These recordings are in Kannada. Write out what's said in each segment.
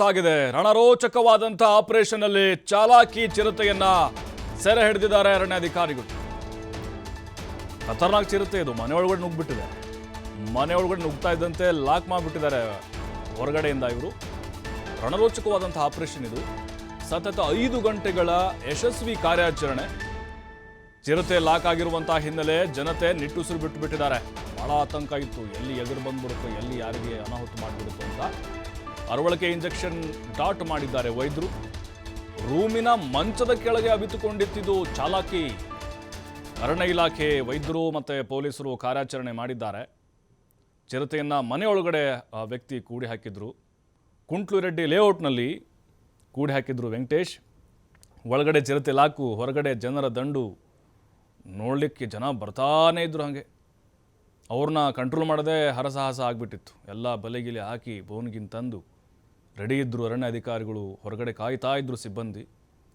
ಸಾಗಿದೆ ರಣರೋಚಕವಾದಂತಹ ಆಪರೇಷನ್ ಅಲ್ಲಿ ಚಾಲಾಕಿ ಚಿರತೆಯನ್ನ ಸೆರೆ ಹಿಡಿದಿದ್ದಾರೆ ಅರಣ್ಯಾಧಿಕಾರಿಗಳು. ಖತರ್ನಾಕ್ ಚಿರತೆ ಇದು ಮನೆ ಒಳಗಡೆ ನುಗ್ಗಿಬಿಟ್ಟಿದೆ. ಮನೆ ಒಳಗಡೆ ನುಗ್ತಾ ಇದ್ದಂತೆ ಲಾಕ್ ಮಾಡಿಬಿಟ್ಟಿದ್ದಾರೆ ಹೊರಗಡೆಯಿಂದ ಇವರು. ರಣರೋಚಕವಾದಂತಹ ಆಪರೇಷನ್ ಇದು. ಸತತ 5 ಗಂಟೆಗಳ ಯಶಸ್ವಿ ಕಾರ್ಯಾಚರಣೆ. ಚಿರತೆ ಲಾಕ್ ಆಗಿರುವಂತಹ ಹಿನ್ನೆಲೆ ಜನತೆ ನಿಟ್ಟುಸಿರು ಬಿಟ್ಟಿದ್ದಾರೆ. ಬಹಳ ಆತಂಕ ಇತ್ತು, ಎಲ್ಲಿ ಎದುರು ಬಂದ್ಬಿಡುತ್ತೋ, ಎಲ್ಲಿ ಯಾರಿಗೆ ಅನಾಹುತ ಮಾಡಿಬಿಡುತ್ತೋ ಅಂತ. ಅರವಳಿಕೆ ಇಂಜೆಕ್ಷನ್ ಡಾಟ್ ಮಾಡಿದ್ದಾರೆ ವೈದ್ಯರು. ರೂಮಿನ ಮಂಚದ ಕೆಳಗೆ ಅವಿತುಕೊಂಡಿದ್ದು ಚಾಲಾಕಿ. ಅರಣ್ಯ ಇಲಾಖೆ ವೈದ್ಯರು ಮತ್ತು ಪೊಲೀಸರು ಕಾರ್ಯಾಚರಣೆ ಮಾಡಿದ್ದಾರೆ. ಚಿರತೆಯನ್ನು ಮನೆಯೊಳಗಡೆ ಆ ವ್ಯಕ್ತಿ ಕೂಡಿ ಹಾಕಿದ್ರು. ಕುಂಟ್ಲುರೆಡ್ಡಿ ಲೇಔಟ್ನಲ್ಲಿ ಕೂಡಿ ಹಾಕಿದ್ರು ವೆಂಕಟೇಶ್. ಒಳಗಡೆ ಚಿರತೆ ಲಾಕು, ಹೊರಗಡೆ ಜನರ ದಂಡು. ನೋಡಲಿಕ್ಕೆ ಜನ ಬರ್ತಾನೇ ಇದ್ರು. ಹಾಗೆ ಅವ್ರನ್ನ ಕಂಟ್ರೋಲ್ ಮಾಡದೆ ಹರಸಾಹಸ ಆಗಿಬಿಟ್ಟಿತ್ತು. ಎಲ್ಲ ಬಲೆಗಿಲೆ ಹಾಕಿ ಬೋನ್ಗಿನ್ ತಂದು ರೆಡಿ ಇದ್ದರು ಅರಣ್ಯ ಅಧಿಕಾರಿಗಳು. ಹೊರಗಡೆ ಕಾಯ್ತಾ ಇದ್ದರು ಸಿಬ್ಬಂದಿ.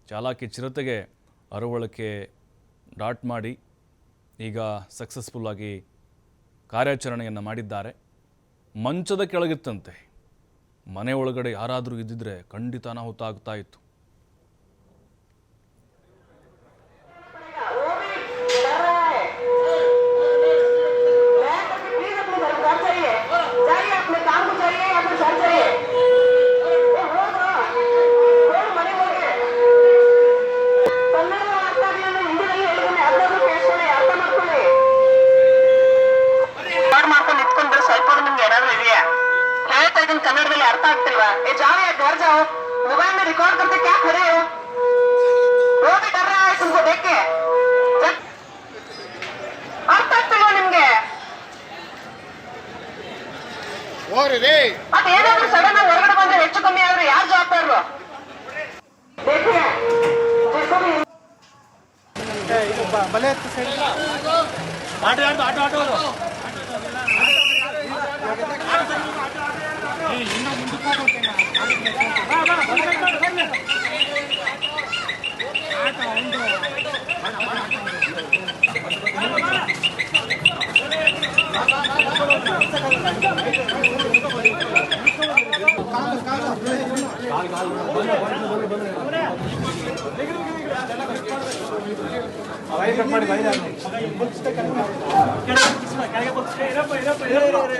ಚಾಲಾಕಿ ಚಿರತೆಗೆ ಅರವಳಿಕೆ ಡಾಟ್ ಮಾಡಿ ಈಗ ಸಕ್ಸಸ್ಫುಲ್ಲಾಗಿ ಕಾರ್ಯಾಚರಣೆಯನ್ನು ಮಾಡಿದ್ದಾರೆ. ಮಂಚದ ಕೆಳಗಿತ್ತಂತೆ. ಮನೆ ಒಳಗಡೆ ಯಾರಾದರೂ ಇದ್ದಿದ್ರೆ ಖಂಡಿತ ಅನಾಹುತ ಆಗ್ತಾ ಇತ್ತು. कन्नड़ अर्थ ಆಗ್ತಿಲ್ವಾ? ए जाओ यार घर जाओ, मोबाइल में रिकॉर्ड करते क्या खड़े हो? वो भी डर रहा है तुमको देख के. अर्थ ಆಗ್ತಿಲ್ವಾ ನಿಮಗೆ? ಓರಿ ರೇ ಅದು ಏನಾದರೂ ಸಡನ್ ಆಗಿ ಹೊರಗಡೆ ಬಂದ್ರೆ ಹೆಚ್ಚು ಕಮ್ಮಿ ಆದ್ರೆ ಯಾರು ಜವಾಬ್ದಾರರು? देखिए जिसको भी ಇದು ಬಲೆ ಹತ್ತು ಸೈಡ್ ಆಟೋ ಮಾಡಿ ನೋಡಿ